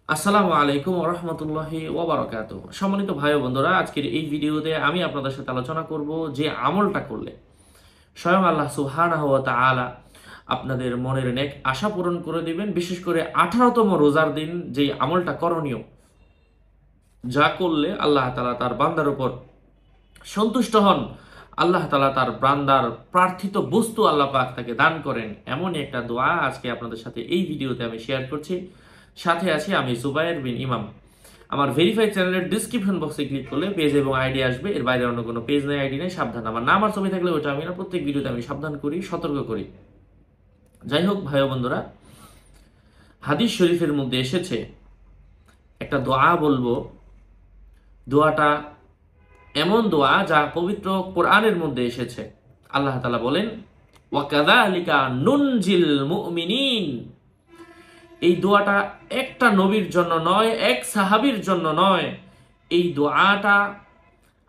আসসালামু আলাইকুম ওয়া রাহমাতুল্লাহি ওয়া বারাকাতুহু। সম্মানিত ভাই ও বন্ধুরা, আজকের এই ভিডিওতে আমি আপনাদের সাথে আলোচনা করব যে আমলটা করলে স্বয়ং আল্লাহ সুবহানাহু ওয়া তাআলা আপনাদের মনের নেক আশা পূরণ করে দিবেন। বিশেষ করে 18তম রোজার দিন যেই আমলটা করণীয়, যা করলে আল্লাহ তাআলা তার বান্দার উপর সন্তুষ্ট হন, আল্লাহ তাআলা তার বান্দার প্রার্থিত বস্তু আল্লাহ পাক তাকে দান করেন, এমনই একটা দোয়া আজকে আপনাদের সাথে এই ভিডিওতে আমি শেয়ার করছি। সাথে আছি আমি জুবায়ের বিন ইমাম। আমার ভেরিফাইড চ্যানেলের ডিসক্রিপশন বক্সে ক্লিক করলে পেজ এবং আইডি আসবে। এর বাইরে অন্য কোনো পেজ নেই, আইডি নেই, সাবধান। আমার নাম আর ছবি থাকলে ওটা আমি না, প্রত্যেক ভিডিওতে আমি সাবধান করি, সতর্ক করি। যাই হোক ভাই ও বন্ধুরা, হাদিস শরীফের মধ্যে এসেছে একটা দোয়া বলবো। দোয়াটা এমন দোয়া যা পবিত্র কোরআনের মধ্যে এসেছে। আল্লাহ তাআলা বলেন, ওয়া কাযালিকা নুনজিল মুমিনিন। এই দোয়াটা একটা নবীর জন্য নয়, এক সাহাবীর জন্য নয়। এই দোয়াটা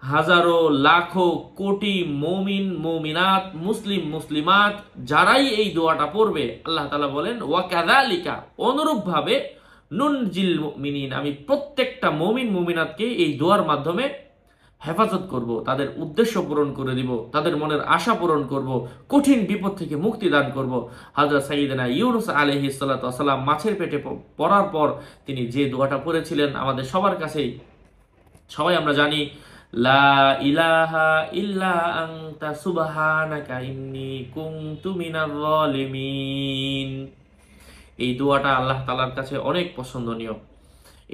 হাজারো লাখো কোটি মুমিন মুমিনাত, মুসলিম মুসলিমাত যারাই এই দোয়াটা পড়বে, আল্লাহ তাআলা বলেন ওয়া কাযালিকা, অনুরূপভাবে নুনজিল মুমিনিন, আমি প্রত্যেকটা মুমিন মুমিনাতকে এই দোয়ার মাধ্যমে হেফাজত করব, তাদের উদ্দেশ্য পূরণ করে দিব, তাদের মনের আশা পূরণ করব, কঠিন বিপদ থেকে মুক্তি দান করব। হযরত সাইয়েদনা ইউনূস আলাইহিস সালাতু ওয়াস সালাম মাছের পেটে পড়ার পর তিনি যে দোয়াটা পড়েছিলেন, আমাদের সবার কাছেই, সবাই আমরা জানি, লা ইলাহা ইল্লা আনতা সুবহানাকা ইন্নী কুনতু মিনাজ জালিমিন। এই দোয়াটা আল্লাহ তাআলার কাছে অনেক পছন্দনীয়।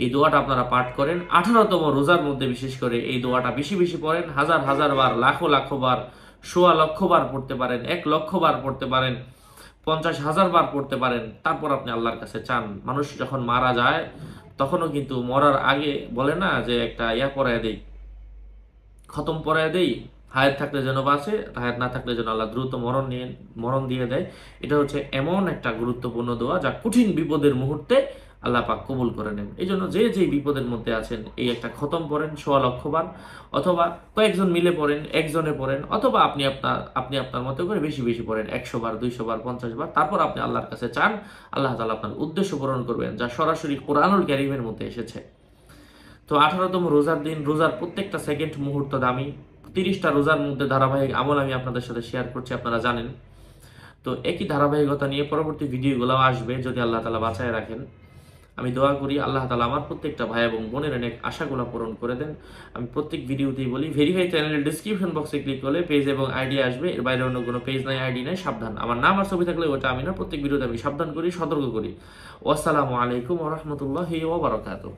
এই দোয়াটা আপনারা পাঠ করেন 18তম রোজার মধ্যে, বিশেষ করে এই দোয়াটা বেশি বেশি পড়েন, হাজার হাজার বার, লাখো লাখো বার, সোয়া লক্ষ বার পড়তে পারেন, 1 লক্ষ বার পড়তে পারেন, 50,000 বার পড়তে পারেন। তারপর আপনি আল্লাহর কাছে চান। মানুষ যখন মারা যায় তখনও কিন্তু মরার আগে বলে না যে একটা পরায় দেই, খতম পরায় দেই, হায়াত থাকলে যেন বাঁচে, হায়াত না থাকলে যেন আল্লাহ দ্রুত মরণ দিয়ে দেয়। এটা হচ্ছে এমন একটা গুরুত্বপূর্ণ দোয়া যা কঠিন বিপদের মুহূর্তে আল্লাহ পাক কবুল করে নেন। এই জন্য যে যে বিপদের মধ্যে আছেন, এই একটা খতম পড়েন 1,00,000 বার, অথবা কয়েকজন মিলে পড়েন, একজনে পড়েন, অথবা আপনি আপনার মতো করে বেশি বেশি পড়েন, 100 বার, 200 বার, 50 বার। তারপর আপনি আল্লাহর কাছে চান, আল্লাহ তাআলা আপনার উদ্দেশ্য পূরণ করবেন, যা সরাসরি কোরআনুল কারীমের মধ্যে এসেছে। তো 18তম রোজার দিন, রোজার প্রত্যেকটা সেকেন্ড মুহূর্ত দামি। 30টা রোজার মধ্যে ধারাবাহিক আমল আমি আপনাদের সাথে শেয়ার করছি, আপনারা জানেন। তো একই ধারাবাহিকতা নিয়ে পরবর্তী ভিডিওগুলো আসবে যদি আল্লাহ তাআলা বাঁচায় রাখেন। আমি দোয়া করি আল্লাহ তাআলা আমার প্রত্যেকটা ভাই এবং বোনের অনেক আশাগুলো পূরণ করে দেন। আমি প্রত্যেক ভিডিওতেই বলি, ভেরিফাই চ্যানেলের ডিসক্রিপশন বক্সে ক্লিক করলে পেজ এবং আইডি আসবে। এর বাইরে অন্য কোনো পেজ নাই, আইডি নাই, সাবধান। আমার নাম আর ছবি থাকলে ওটা আমি না, প্রত্যেক ভিডিওতে আমি সাবধান করি, সতর্ক করি। আসসালামু আলাইকুম ওয়া রাহমাতুল্লাহি ওয়া বারাকাতুহু।